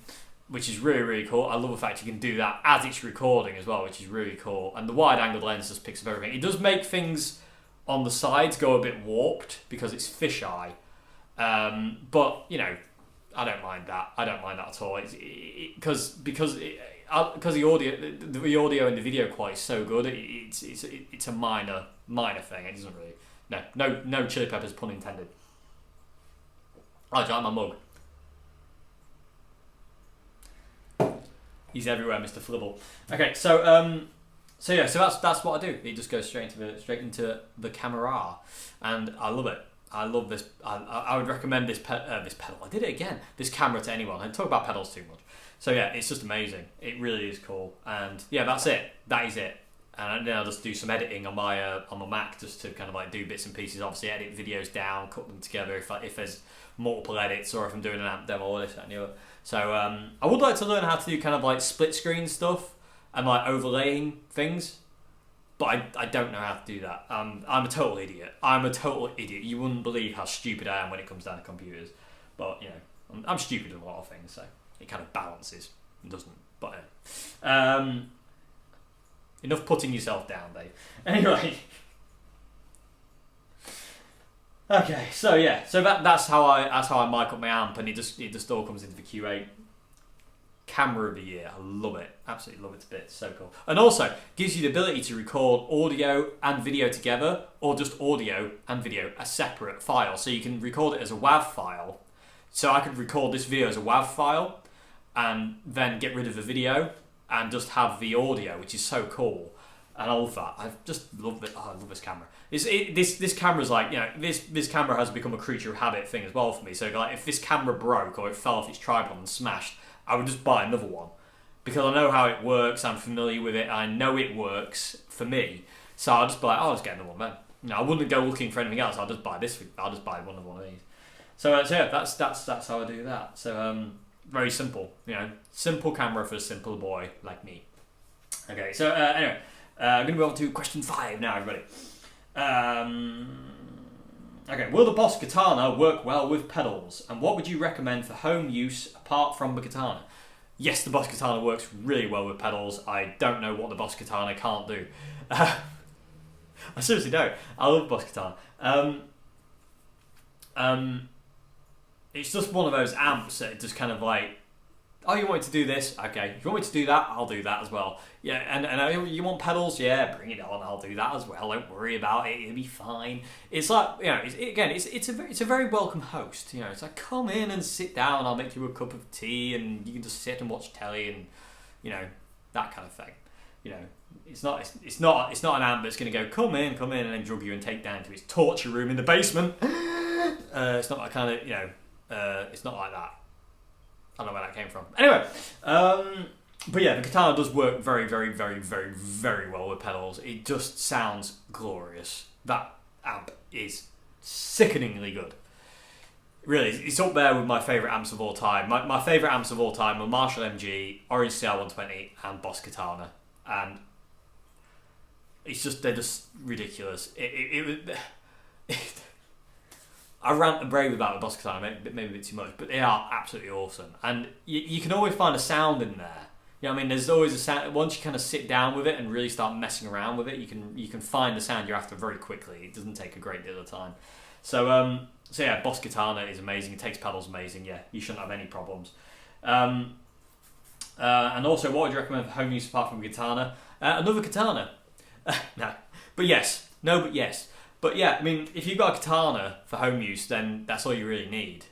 which is really cool. I love the fact you can do that as it's recording as well, which is really cool. And the wide angled lens just picks up everything. It does make things on the sides go a bit warped because it's fisheye, but you know, I don't mind that. I don't mind that at all. Because the audio and the video quality is so good. It's a minor thing. It doesn't really no chili peppers, pun intended. I drank my mug. He's everywhere, Mr. Flibble. Okay, so yeah, so that's what I do. It just goes straight into the camera, and I love it. I love this. I would recommend this pedal. I did it again. This camera to anyone. I talk about pedals too much. So yeah, it's just amazing. It really is cool. And yeah, that's it. That is it. And then I'll just do some editing on my Mac, just to kind of like do bits and pieces. Obviously, edit videos down, cut them together if there's multiple edits, or if I'm doing an amp demo or this that, and the other. So I would like to learn how to do kind of like split screen stuff and like overlaying things, but I don't know how to do that. I'm a total idiot. You wouldn't believe how stupid I am when it comes down to computers. But you know, I'm stupid at a lot of things, so it kind of balances. It doesn't. But enough putting yourself down, Dave. Anyway. Okay, so yeah, so that's how I mic up my amp, and it just all comes into the Q8. Camera of the year, I love it, absolutely love it to bits, so cool. And also gives you the ability to record audio and video together, or just audio and video as separate files. So you can record it as a WAV file. So I could record this video as a WAV file, and then get rid of the video and just have the audio, which is so cool. And I love that. I just love it. Oh, I love this camera. This camera's like, this camera has become a creature of habit thing as well for me. So like, if this camera broke or it fell off its tripod and smashed, I would just buy another one because I know how it works. I'm familiar with it. I know it works for me. So I'll just be like, I'll just get another one then. I wouldn't go looking for anything else. I'll just buy this. I'll just buy one of these. So yeah, that's how I do that. So very simple. Simple camera for a simple boy like me. Okay. So anyway. I'm going to move on to question 5 now, everybody. Okay, will the Boss Katana work well with pedals? And what would you recommend for home use apart from the katana? Yes, the Boss Katana works really well with pedals. I don't know what the Boss Katana can't do. I seriously don't. I love Boss Katana. It's just one of those amps that just kind of like, oh, you want me to do this? Okay. If you want me to do that, I'll do that as well. Yeah, and you want pedals? Yeah, bring it on. I'll do that as well. Don't worry about it. It'll be fine. It's like, it's a very welcome host. It's like, come in and sit down. I'll make you a cup of tea, and you can just sit and watch telly, and that kind of thing. It's not an amp that's going to go come in, and then drug you and take down to its torture room in the basement. It's not that kind of it's not like that. I don't know where that came from. Anyway, but yeah, the katana does work very, very, very, very, very well with pedals. It just sounds glorious. That amp is sickeningly good. Really, it's up there with my favourite amps of all time. My favourite amps of all time are Marshall MG, Orange CR120, and Boss Katana. And they're just ridiculous. I rant and rave about the Boss Katana, maybe a bit too much, but they are absolutely awesome. And you can always find a sound in there. There's always a sound. Once you kind of sit down with it and really start messing around with it, you can find the sound you're after very quickly. It doesn't take a great deal of time. So yeah, Boss Katana is amazing. It takes pedals amazing. Yeah, you shouldn't have any problems. And also, what would you recommend for home use apart from katana? Another katana. No, but yes. No, but yes. But yeah, if you've got a katana for home use, then that's all you really need.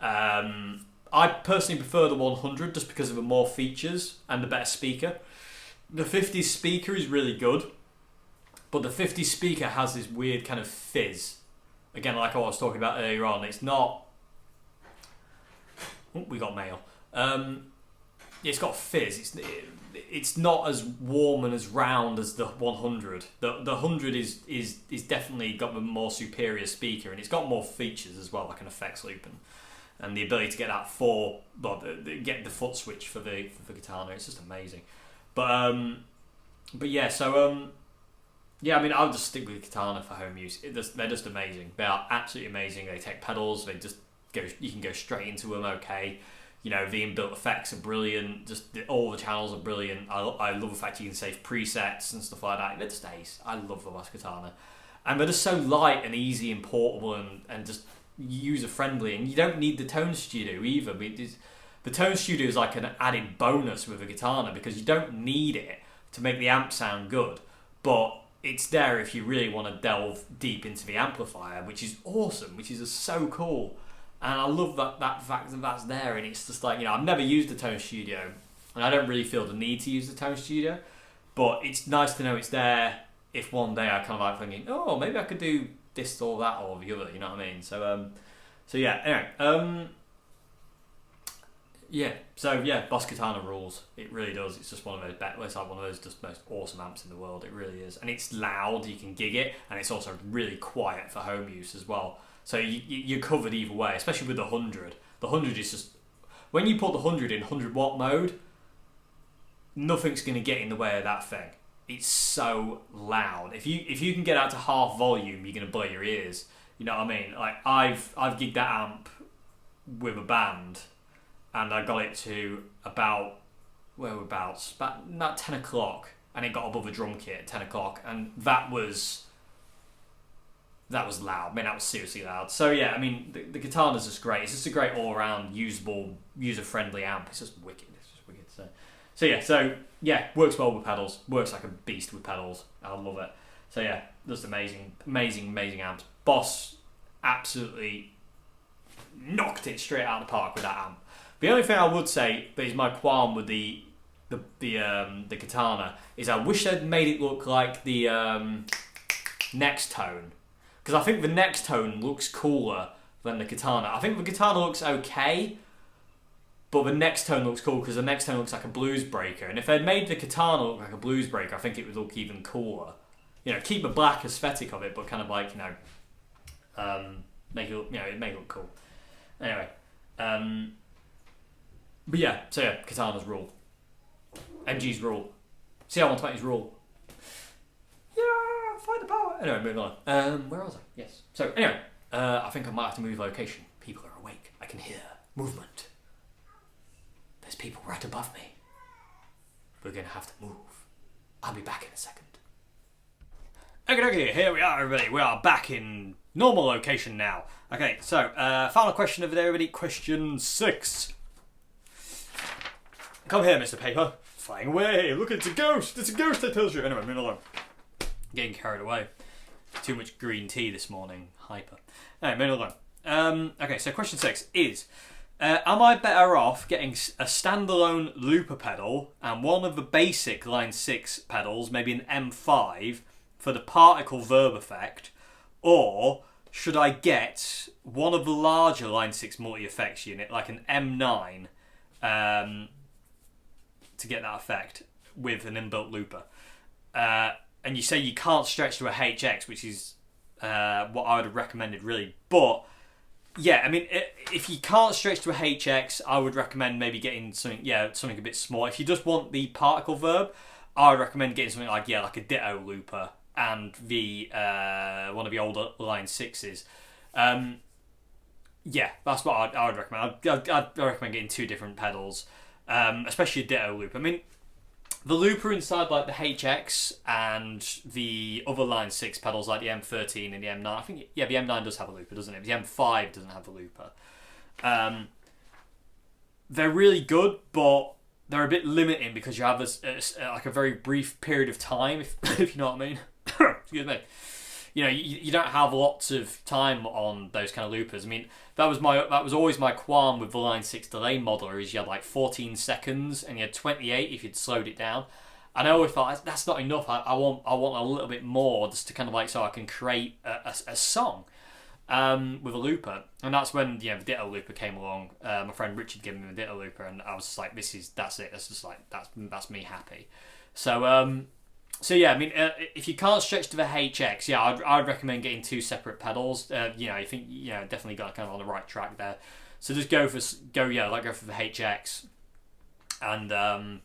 I personally prefer the 100 just because of the more features and the better speaker. The 50 speaker is really good, but the 50 speaker has this weird kind of fizz. Again, like I was talking about earlier on, it's not... Oh, we got mail. It's got fizz. It's not as warm and as round as the 100. The 100 is definitely got the more superior speaker, and it's got more features as well, like an effects loop and the ability to get that get the foot switch for the katana. It's just amazing. But yeah, so yeah, I'll just stick with katana for home use. They're just amazing. They are absolutely amazing. They take pedals. They just go. You can go straight into them. Okay. The inbuilt effects are brilliant. All the channels are brilliant. I love the fact you can save presets and stuff like that. They're just ace. I love the Boss Katana. And they're just so light and easy and portable and just user-friendly. And you don't need the Tone Studio either. The Tone Studio is like an added bonus with a Katana because you don't need it to make the amp sound good. But it's there if you really want to delve deep into the amplifier, which is awesome, which is just so cool. And I love that fact that that's there, and it's just like, I've never used the Tone Studio, and I don't really feel the need to use the Tone Studio, but it's nice to know it's there if one day I kind of like thinking, oh, maybe I could do this or that or the other, you know what I mean? So yeah, anyway, yeah, Boss Katana rules. It really does. It's just one of those, it's like one of those just most awesome amps in the world. It really is, and it's loud. You can gig it, and it's also really quiet for home use as well. So you're covered either way, especially with the 100. The 100 is just... When you put the 100 in 100 watt mode, nothing's going to get in the way of that thing. It's so loud. If you can get out to half volume, you're going to blow your ears. You know what I mean? Like I've gigged that amp with a band, and I got it to about 10 o'clock, and it got above a drum kit at 10 o'clock, and that was loud. That was seriously loud. So yeah, the Katana's just great. It's just a great all-around usable, user-friendly amp. It's just wicked. So yeah, works well with pedals. Works like a beast with pedals. I love it. So yeah, just amazing amps. Boss absolutely knocked it straight out of the park with that amp. The only thing I would say is my qualm with the the katana is I wish they'd made it look like the next tone, because I think the next tone looks cooler than the katana. I think the katana looks okay, but the next tone looks cool because the next tone looks like a blues breaker. And if they'd made the katana look like a blues breaker, I think it would look even cooler. You know, keep the black aesthetic of it, but kind of like, you know, make it look, you know, make it look cool. Anyway, but yeah, so yeah, katana's rule, MG's rule, CR120's rule. Yeah, find the power. Anyway, moving on. Where was I? Yes. So anyway, I think I might have to move location. People are awake. I can hear movement. There's people right above me. We're going to have to move. I'll be back in a second. Okay, here we are, everybody. We are back in normal location now. Okay, so, final question of the day, everybody. Question 6. Come here, Mr. Paper. Flying away. Look, it's a ghost. It's a ghost that tells you. Anyway, moving along. Getting carried away. Too much green tea this morning. Hyper. Anyway, moving along. Okay, so question 6 is... am I better off getting a standalone looper pedal and one of the basic line 6 pedals, maybe an M5, for the particle verb effect, or should I get one of the larger line 6 multi-effects unit, like an M9, to get that effect with an inbuilt looper? And you say you can't stretch to a HX, which is what I would have recommended, really, but... yeah, I mean, if you can't stretch to a HX, I would recommend maybe getting something a bit small. If you just want the particle verb, I would recommend getting something like a Ditto looper and the one of the older line 6s. Yeah, that's what I would recommend. I'd recommend getting 2 different pedals, especially a Ditto loop. I mean, the looper inside like the HX and the other line 6 pedals like the M13 and the M9, I think, yeah, the M9 does have a looper, doesn't it? The M5 doesn't have the looper. They're really good, but they're a bit limiting because you have a very brief period of time, if you know what I mean. Excuse me. You know, you don't have lots of time on those kind of loopers. I mean, that was always my qualm with the line 6 delay modeler, is you had like 14 seconds and you had 28 if you'd slowed it down. And I always thought that's not enough. I want a little bit more, just to kind of like, so I can create a song with a looper. And that's when, you know, the Ditto looper came along. My friend Richard gave me the Ditto looper, and I was just like, that's it. That's just like that's me happy. So yeah, I mean, if you can't stretch to the HX, yeah, I'd recommend getting 2 separate pedals. You know, you think, you know, definitely got kind of on the right track there. So just go for the HX, and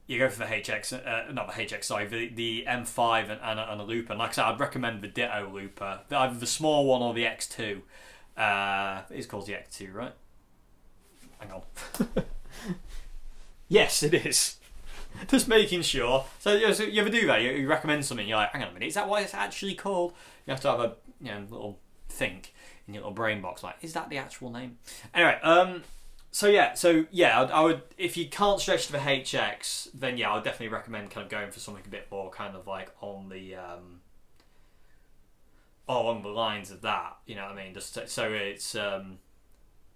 you go for the HX, not the HX, sorry, the M5 and a looper. And like I said, I'd recommend the Ditto looper, either the small one or the X2. It's called the X2, right? Hang on. Yes, it is. Just making sure. So you ever do that? You recommend something, you're like, hang on a minute, is that what it's actually called? You have to have a little think in your little brain box, like, is that the actual name? Anyway, I would, if you can't stretch to the HX, then yeah, I would definitely recommend kind of going for something a bit more kind of like on the along the lines of that. You know what I mean? Just so it's so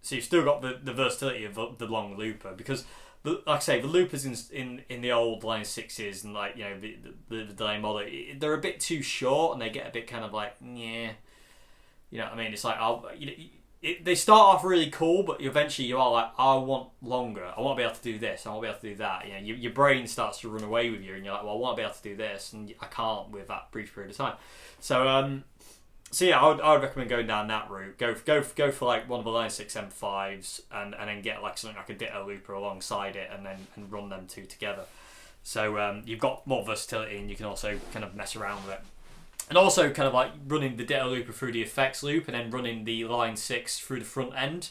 you've still got the versatility of the long looper, because like I say, the loopers in the old line 6s and like, you know, the delay model, they're a bit too short and they get a bit kind of like, yeah, you know what I mean? It's like, they start off really cool, but eventually you are like, I want longer. I want to be able to do this. I want to be able to do that. You know, your brain starts to run away with you, and you're like, well, I want to be able to do this, and I can't with that brief period of time. So yeah, I would recommend going down that route. Go for like one of the line 6 M5s, and then get like something like a Ditto looper alongside it, and run them 2 together. So you've got more versatility, and you can also kind of mess around with it. And also kind of like running the Ditto looper through the effects loop and then running the line 6 through the front end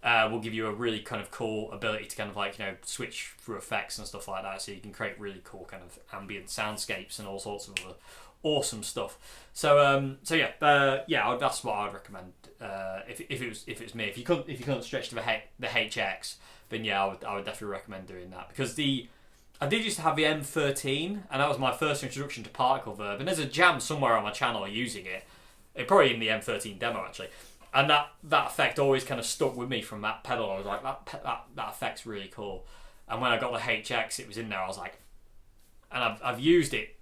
will give you a really kind of cool ability to kind of like, you know, switch through effects and stuff like that, so you can create really cool kind of ambient soundscapes and all sorts of other awesome stuff. So that's what I'd recommend. If it was me, if you couldn't stretch to the HX, then yeah, I would definitely recommend doing that, because I did used to have the M13, and that was my first introduction to particle verb. And there's a jam somewhere on my channel using it, probably in the M13 demo actually. And that effect always kind of stuck with me from that pedal. I was like, that effect's really cool. And when I got the HX, it was in there. I was like, and I've used it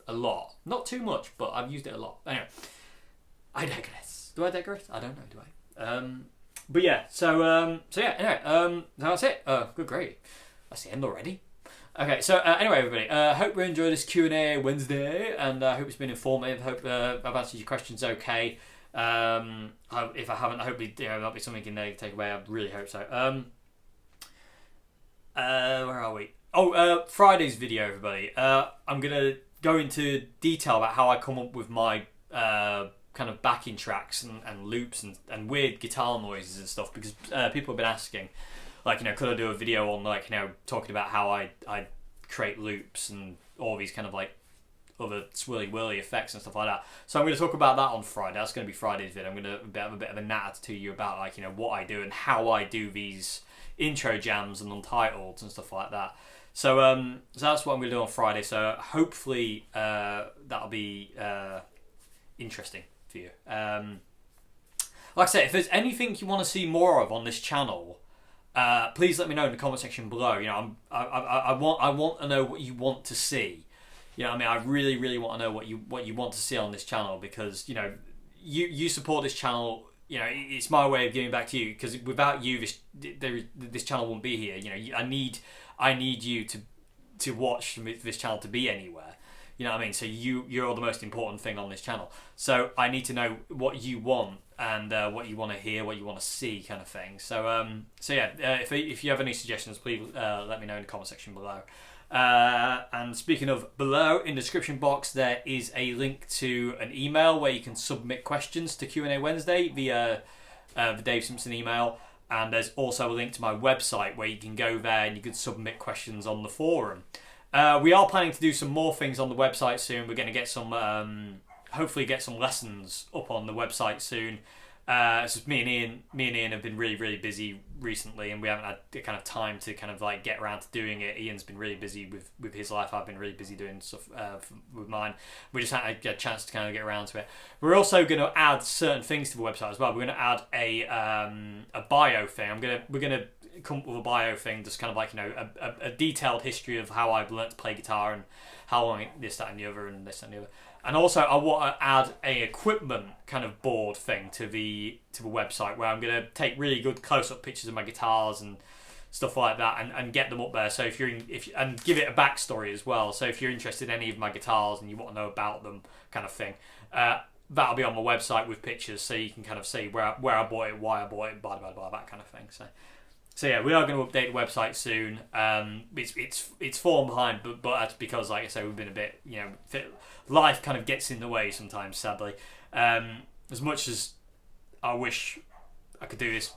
a lot, not too much, but I've used it a lot. Anyway, I digress. Do I digress? I don't know. Do I? But yeah. So yeah. Anyway, that's it. Good, great. That's the end already. Okay, so anyway, everybody, hope you enjoyed this Q&A Wednesday, and I hope it's been informative. Hope I've answered your questions okay. If I haven't, I hope that'll be something you can take away. I really hope so. Where are we? Oh, Friday's video, everybody. I'm going to go into detail about how I come up with my kind of backing tracks and loops and weird guitar noises and stuff, because people have been asking, like, could I do a video on, like, talking about how I create loops and all these kind of, like, other swirly-whirly effects and stuff like that. So I'm going to talk about that on Friday. That's going to be Friday's video. I'm going to have a bit of a natter to you about, like, what I do and how I do these intro jams and Untitleds and stuff like that. So that's what I'm going to do on Friday. So hopefully that'll be interesting for you. Like I said, if there's anything you want to see more of on this channel, please let me know in the comment section below. I want to know what you want to see. I really, really want to know what you want to see on this channel, because you support this channel. It's my way of giving back to you, because without you, this channel won't be here. I need you to watch this channel to be anywhere. You know what I mean? So you're the most important thing on this channel. So I need to know what you want and what you want to hear, what you want to see, kind of thing. So yeah, if you have any suggestions, please let me know in the comment section below. And speaking of below, in the description box there is a link to an email where you can submit questions to Q&A Wednesday via the Dave Simpson email. And there's also a link to my website where you can go there and you can submit questions on the forum. We are planning to do some more things on the website soon. We're going to get some, hopefully get some lessons up on the website soon. It's just me and Ian have been really, really busy recently, and we haven't had the kind of time to kind of like get around to doing it. Ian's been really busy with his life. I've been really busy doing stuff with mine. We just haven't had a chance to kind of get around to it. We're also going to add certain things to the website as well. We're going to add a bio thing. We're going to come up with a bio thing, just kind of like a detailed history of how I've learnt to play guitar and how long this, that, and the other, and this, that, and the other. And also, I want to add a equipment kind of board thing to the website, where I'm going to take really good close-up pictures of my guitars and stuff like that, and get them up there. So and give it a backstory as well. So if you're interested in any of my guitars and you want to know about them, kind of thing, that'll be on my website with pictures, so you can kind of see where I bought it, why I bought it, blah blah blah, that kind of thing. So yeah, we are going to update the website soon. It's fallen behind, but that's because, like I say, we've been a bit, life kind of gets in the way sometimes, sadly. As much as I wish I could do this,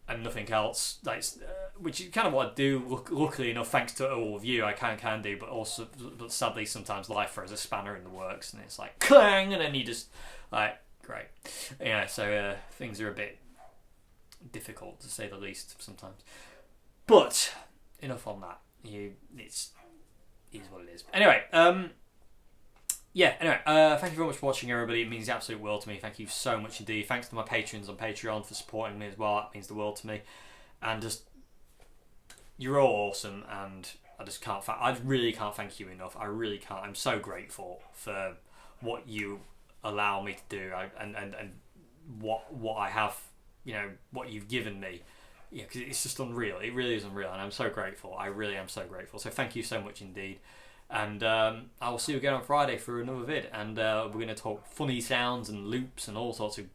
and nothing else, which is kind of what I do. Luckily enough, thanks to all of you, I can do. But sadly, sometimes life throws a spanner in the works, and it's like clang, and then you just great. Yeah, so things are a bit difficult, to say the least, sometimes. But enough on that. It is what it is. Anyway, thank you very much for watching, everybody. It means the absolute world to me. Thank you so much indeed. Thanks to my patrons on Patreon for supporting me as well. That means the world to me. And just, you're all awesome, and I really can't thank you enough. I really can't. I'm so grateful for what you allow me to do, and what I have, what you've given me. Because it's just unreal. It really is unreal, and I'm so grateful. I really am so grateful. So thank you so much indeed. And I will see you again on Friday for another vid, and we're going to talk funny sounds and loops and all sorts of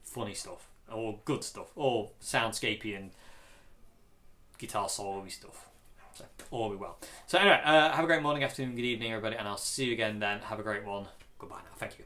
funny stuff, all good stuff, all soundscapey and guitar solo-y stuff. So all will be well. So anyway, have a great morning, afternoon, good evening, everybody, and I'll see you again then. Have a great one. Goodbye now. Thank you.